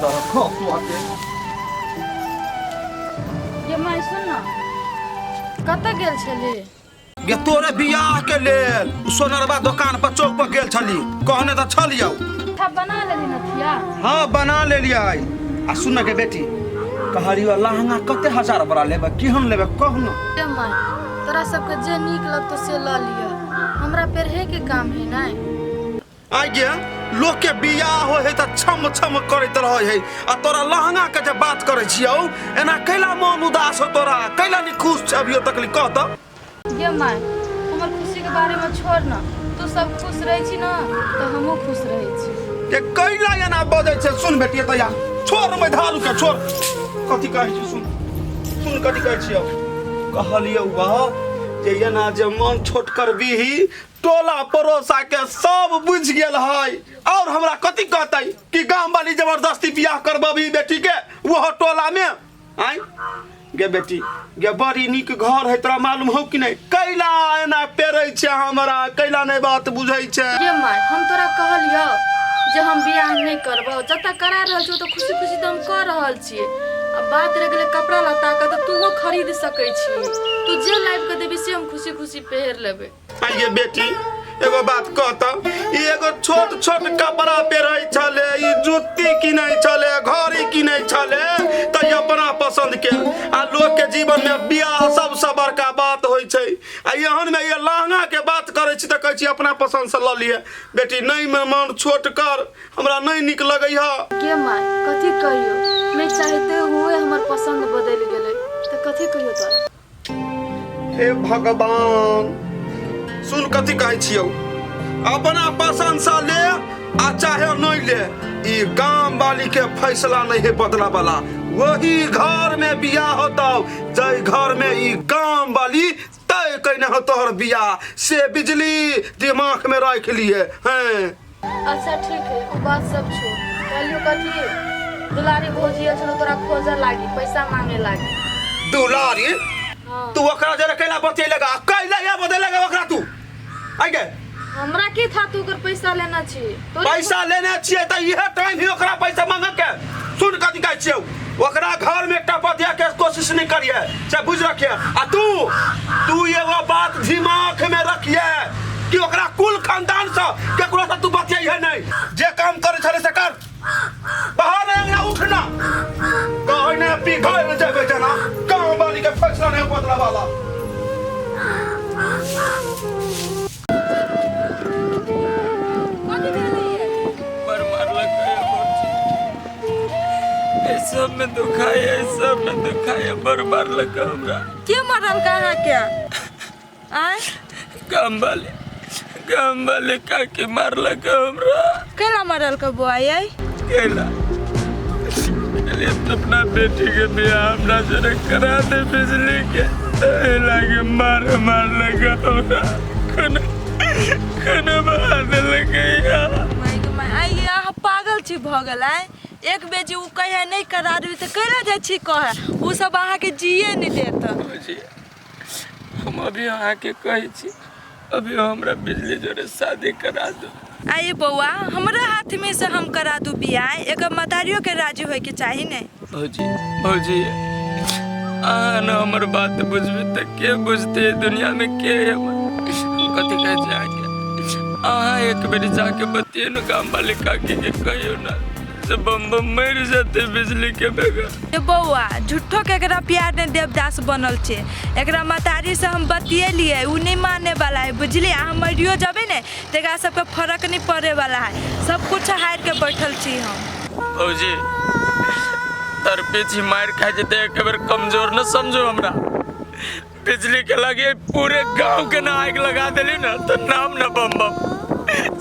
रखो तू आके ये मैं सुन ना कत गेल छली गे तोरे बियाह के लेल सोनरबा दुकान पर चौक पर गेल छली कहने त छलियौ था बना लेली नथिया हां बना लेलियै आ सुन के बेटी कहलियो लहंगा कते हजार बड़ा लेबे केहन लेबे कह न ये मैं तोरा सबके जे नीक लगतो से ल लिया हमरा पेरहे के काम है नहीं आ गे लोग के बियाह हो है त छम छम करत रहे है आ तोरा लहंगा के जे बात करे छियौ एना कैला मन उदास हो तोरा कैला नि खुश छ अभियो तकली कह त ये मैं हमर खुशी के बारे में छोड़ ना तू सब खुश रही छी ना तो हमहू खुश रही छी के कैला एना बजै छै सुन बेटी त या छोड़ मैं धालू के छोड़ कथि कहै छी सुन कथि कहै छियौ कहलियौ बा जे एना जे मन छोट करबीही टोला पड़ोसा के सब बुझ गेल है और हमरा कथि कहतै कि गांव वाली जबरदस्ती बियाह करबबी बेटी के वो टोला में आई गे बेटी गे बड़ी नीक घर है तोरा मालूम हो कि नहीं कैला एना पेरै छै हमरा कैला नहीं बात बुझै छै ये माय हम तोरा कहलियो जे हम बियाह नहीं करबो जता करा रहल छौ तो खुशी खुशी त हम कर रहल छी अब बात रह गेलै कपड़ा लत्ता का तो तू खरीद सकै छी तू जे लाइव के देबी से हम खुशी खुशी पहिर लेबे आइए बेटी एगो बात कहता एगो छोट छोट कपड़ा पेरै छले ई जुत्ती किनै छले घड़ी किनै छले त अपना पसंद के आ लोग के जीवन में बियाह सबसे बड़का बात होय छै आ एहन में ये लहंगा के बात करे छी त कहै छी अपना पसंद से ल लिए बेटी नहीं में मन छोट कर हमरा नहीं निक लगै ह के माय कथि कहियो मैं चाहते हुए हमर पसंद बदल गेलै त कथि कहियो तोरा हे भगवान सुन कथि कहै छियौ अपना पसंद से ले आ चाहे नहीं ले ई गांव वाली के फैसला नहीं है बदला वाला वही घर में बियाह होता जय घर में ई गांव वाली तय कहने हो तोहर बियाह से बिजली दिमाग में रख लिए हैं अच्छा ठीक है वो बात सब छोड़ कहलियो कथि दुलारी भौजी छनो तोरा खोजे लागी पैसा मांगे लागी दुलारी हां तू ओकरा जरा कैला बतेलेगा कैला या बदलेगा ओकरा तू आइ गे हमरा की था तू कर पैसा लेना छी पैसा लेने छिए त इहे टाइम ही ओकरा पैसा मांगे के सुन कथि कहै छियौ ओकरा घर में टपा दिया के कोशिश नहीं करिए से बुझ रखिए आ तू एगो बात दिमाग में रखिए कि ओकरा कुल खानदान से केकरो से तू बतियाई नहीं जे काम करे छले से कर बाहर नहीं ना उठना कहीं ने पिघल न जाबे जना गांव वाली के फैसला नहीं बदला वाला सब में दुखाया सब में दुखाया बर्बाद लगा हमरा के मरल कहां क्या आय काम वाले का के मार लगा हमरा केला मरल का बुआई आई केला अरे अपना बेटी के बियाह हमरा जरा करा दे बिजली के लागे मार लगा हमरा खाना बहाने लगे यार मैं आई यहाँ पागल छी भ गेल आय एक बेजी उ कहे नहीं करा दे त कैला जाय छी कहे उ सब आहा के जिए नहीं देत हम अभी आहा के कहे छी अभी हमरा बिजली जोरे शादी करा दो आइए बउआ हमरा हाथ में से हम करा दू बियाह एक मतारियो के राजी होय के चाही नहीं भौजी आहा न हमर बात बुझबे त के बुझते दुनिया में के है कथि कह जाके आहा एक बेर जाके बतिए न गांव वाले का के कहियो ना सब बम मर जाते बिजली के बेगर ए बउआ झूठो के एकरा प्यार ने देवदास बनल छे एकरा मतारी से हम बतिए लिए उ नहीं मानने वाला है बुझली हम मरियो जाबे ने तेरा सबके फर्क नहीं पड़े वाला है सब कुछ हार के बैठल छी हम भौजी तर पीछे मार खा जते एक बार कमजोर न समझो हमरा बिजली के लगे पूरे गांव के ना आग लगा देली ना तो नाम न बम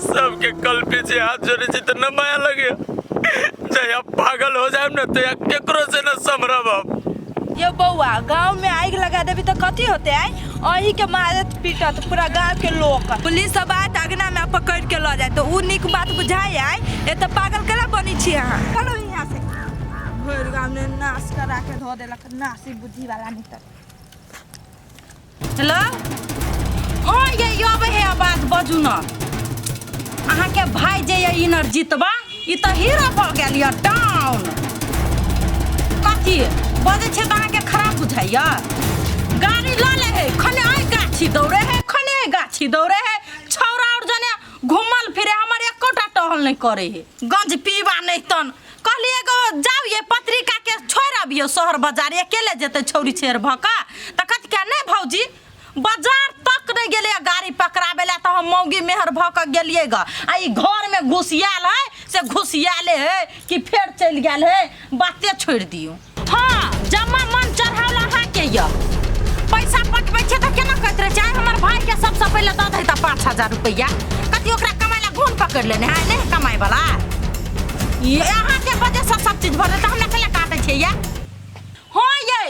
सबके कल पीछे हाथ जोड़े छी तो न माया लगे जया पागल हो जाए ना तो या केकरो से न समरब ये बउआ गांव में आग लगा देबी तो कथी होते है अही के मारत पीटत पूरा गांव के लोग पुलिस सब आत अगना में पकड़ के ल जाए तो उ निक बात बुझाई है ए तो पागल केला बनी छी हां चलो यहां से भर गांव में नाश करा के धो देलक नासी बुद्धि वाला नितर हेलो ओ ये यो बे बात बजू न अहाँ के भाई जे इनर जीतबा ई तो हीरो पड़ गेल या डाउन। कथी बजे छे त अहाँके खराब बुझाइया? गाड़ी ल ले है खने आई गाछी दौड़े है, खने आई गाछी दौड़े है। छौरा और जने घुमल फिरे हमर एकोटा टहल नहीं करे है। गंज पीबा नहीं तन कहलिए गो जाओ ये पत्रिका के छोड़ अबियो शहर बाजार अकेले जेते छौरी छेर भका त कथि के नहीं भौजी बाजार तक नहीं गेले गाड़ी पकड़ाबे ला त हम मौगी मेहर भक गेलिए ग आ ई घर में घुसियाल है से घुसियाले है कि फेर चल गेल है बाते छोड़ दियो। हां जम्मा मन चढ़ावला हा के य पैसा पटबै छे त केना कहत रहे चाहे हमर भाई के सबसे पहले द दे त 5000 रुपया कथि ओकरा कमाइला घून पकड़ लेने है नहीं कमाई वाला ये अहाँ के वजह से सब चीज भरे त हमरा केला काटे छे या। हो ये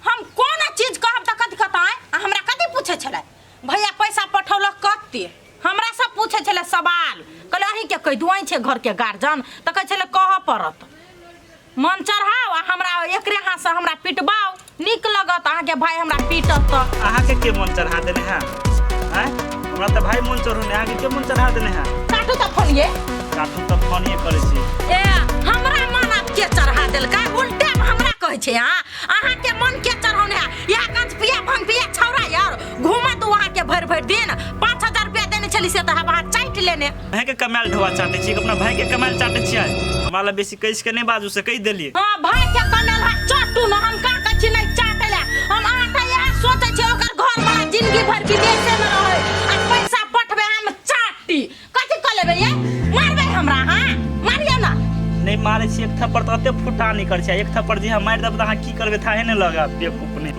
हम कोन चीज कहब त कथि कहताय हमरा कथि पूछे छले भैया पैसा पठौल कते हमरा सब पूछे छले सवाल कहले अही के कह दुआई छे घर के गार्जियन त कह छले कह परत मन चढ़ाओ आ हमरा एकरे हाथ से हमरा पिटबाओ निक लगत अहाँ के भाई हमरा पीटत त अहाँ के मन चढ़ा देने हैं हैं हमरा त भाई मन चढ़ोने अहाँ के मन चढ़ा देने हैं काटू त फोन ये काटू त फोन ये करे छी ए हमरा मन आप के चढ़ा देल का उल्टे हमरा कहै छे अहाँ के मन के चढ़ौने या गंज पिया भंग पिया छौरा यार घुमा दू अहाँ के भर भर दिन 5000 रुपया देने चली से त हवा चाट लेने भाई के कमाल ढवा चाटे छी अपना भाई के कमाल चाटे छी हमरा ला बेसी कइस के नहीं बाजू से कह देलिए। हां भाई के कमाल हा चाटू न हम का कछि नहीं चाटेला हम आटा या सोचे छे ओकर घर वाला जिंदगी भर विदेशे में रहे आ पैसा पठबे हम चाटी कथि क लेबे ये मारबे हमरा हां मारिया ना नहीं मारे छी एक थप्पड़ त अते फुटा नहीं कर छी एक थप्पड़ जी हम मार देब त अहाँ की करबे थाहे नहीं लगा बेवकूफ ने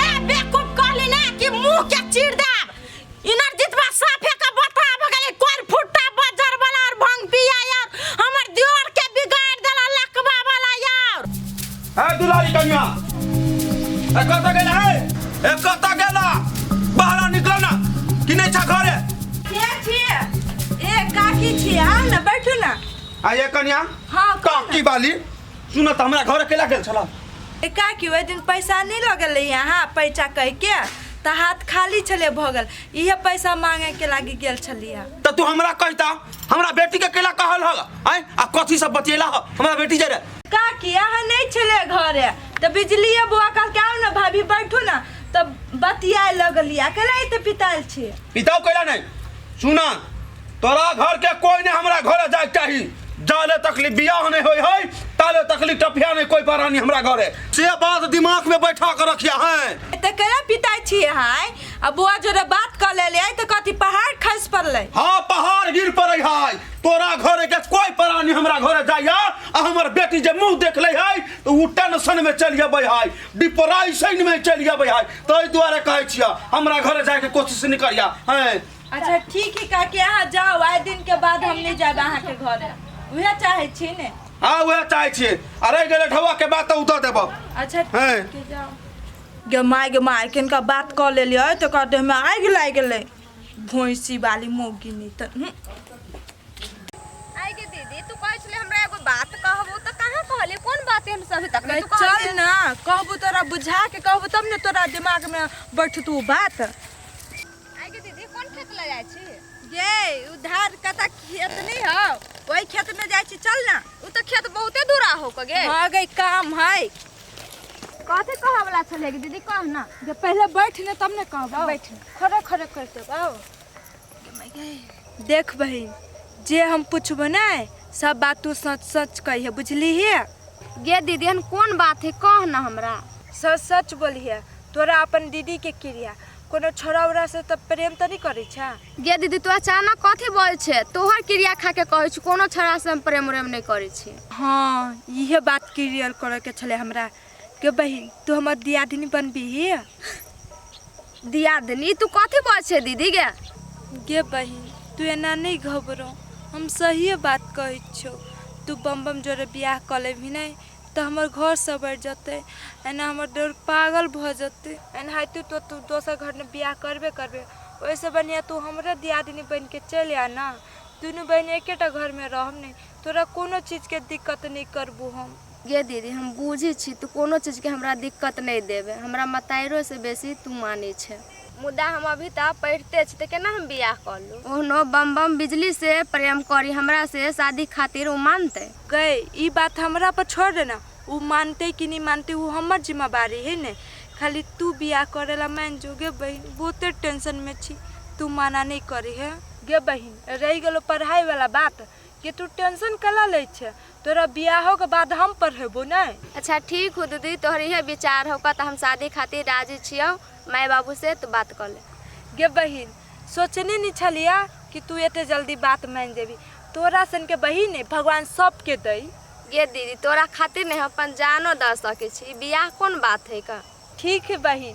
ए बेवकूफ कहली ना कि मुंह के चीर देब इनर जितबा साफे का बता भगले कोन फुटा बाजार वाला और भंग पिया यार हमर दियोर के बिगाड़ देला लकवा वाला यार। ए दुलारी कन्या ए कत गेला है ए कत गेला बाहर निकल ना कि नहीं छा घरे के छिए ए काकी छिए आओ ना बैठू ना। आ ये कन्या हाँ काकी वाली सुन त हमरा घर केला गेल छला ए काकी ओइ दिन पैसा नहीं लगल यहाँ पैसा कह के त हाथ खाली छले भगल इहे पैसा मांगे के लागी गेल छलिया त तू हमरा कहता हमरा बेटी के केला कहल हल आय आ कथि सब बतिएला ह हमरा बेटी जे रे काकी यहाँ नहीं छले घरे त बिजलीए बुआ कह के आओ ना भाभी बैठू ना तब बतियाए लगलिया केला त पिताल छे पिताओ केला नहीं सुना तोरा घर के कोई नहीं हमरा घरे जाय चाही जाले तकलीफ बियाह नहीं होई है ताले तकलीफ टफिया नहीं कोई परानी हमरा घरे से बात दिमाग में बैठा कर रखिया है त केला पिता छिए हाय अब बुआ जोरे बात कर ले त कथि पहाड़ खस पड़ले। हां पहाड़ गिर पड़ै है तोरा घरे के कोई परानी हमरा घरे जाया आ हमर बेटी जे मुंह देख ले है तो उ टेंशन में चल जेबै है डिप्रेशन में चल जेबै है तै दुआरे कहै छिया हमरा घरे जाय के कोशिश नहीं करिया हैं। अच्छा ठीक है काकी यहाँ जाओ आए दिन के बाद हम नहीं जाब अहाँ के घरे उहे चाहे छी ने हां उहे चाहे छी अरे गेले ढवा के बात उतर देबो। अच्छा हैं। ठीक है जाओ गे माय किनका बात कर लेलिए तो कहते में आग लाग गेले भैंसी वाली मोगी नहीं त आई के दीदी तू कहै छले हमरा एगो बात कहबो त कहां कहले कोन बात हम सभी तक नहीं तू चल ना कहबू तोरा बुझा के कहबू तब ने तोरा दिमाग में बैठ तू बात। आई के दीदी कोन खेत ले जाय छी ये उधार कता खेत नहीं हो वही खेत में जाय छी चल ना उ त खेत बहुते दूरा हो क गे हां गई काम है कथि कह वाला छले के दीदी कह ना जब पहले बैठ ने तब ने कहबो बैठ खड़े खड़े करते बाओ देख बहिन जे हम पूछबो ना सब बात तू सच सच कहिए बुझली है गे दीदी हन कोन बात है कह ना हमरा सच सच बोलिए तोरा अपन दीदी के क्रिया कोनो छोरा उरा से त प्रेम त नहीं करे छा गे दीदी तू अचानक कथि बोल छे तोहर क्रिया खा के कहै छी कोनो छोरा से हम प्रेम नहीं करे छी। हाँ यह बात क्लियर करे के छले हमरा के बहिन तू हमर दियादिनी बनबी है दियादिनी तू कथि बोल छे दीदी गे गे बहिन तू एना नहीं घबरो हम सही बात कहै छो तू बम जोरे बियाह कर लेबी नहीं तो हमर घर से बढ़ जते एना हमर डर पागल भ जते एना है तू दोसर घर में बियाह करबे वैसे बनिया तू हमरा दियादिनी बन के चल आ ना दोनों बहन एकेटा घर में रहम नहीं तोरा कोनो चीज के दिक्कत नहीं करबू हम। गे दीदी हम बुझे छी तू कोनो चीज के हमरा दिक्कत नहीं देबे हमरा मताइरो से बेसी तू माने छे मुद्दा हम अभी तक पढ़ते छी तो केना हम बियाह कर लू? ओहनो बम बम बिजली से प्रेम करी हमरा से शादी खातिर उ मानते? गए ई बात हमरा पर छोड़ देना। उ मानते कि नहीं मानते वो हमर जिम्मेवारी है ने। खाली तू बियाह करेला मान जो गे बहन, बहुते टेंशन में छी। तू माना नहीं करी है गे बहन। रह गलो पढ़ाई वाला बात कि तू टेंशन कला ले छे। तोरा बियाह के बाद हम पढ़ेबो नहीं। अच्छा ठीक हो दीदी, तोहर यह विचार होगा तो हम शादी खातिर राजी छियो। माय बाबू से तो बात कर ले। गे बहन सोचने नहीं छलिया कि तू एते जल्दी बात मान जेबी। तोरा सन के बहिन है भगवान सबके दई। गे दीदी तोरा खातिर नहीं अपन जानो दे सके छी, बियाह कौन बात है का? ठीक है बहन।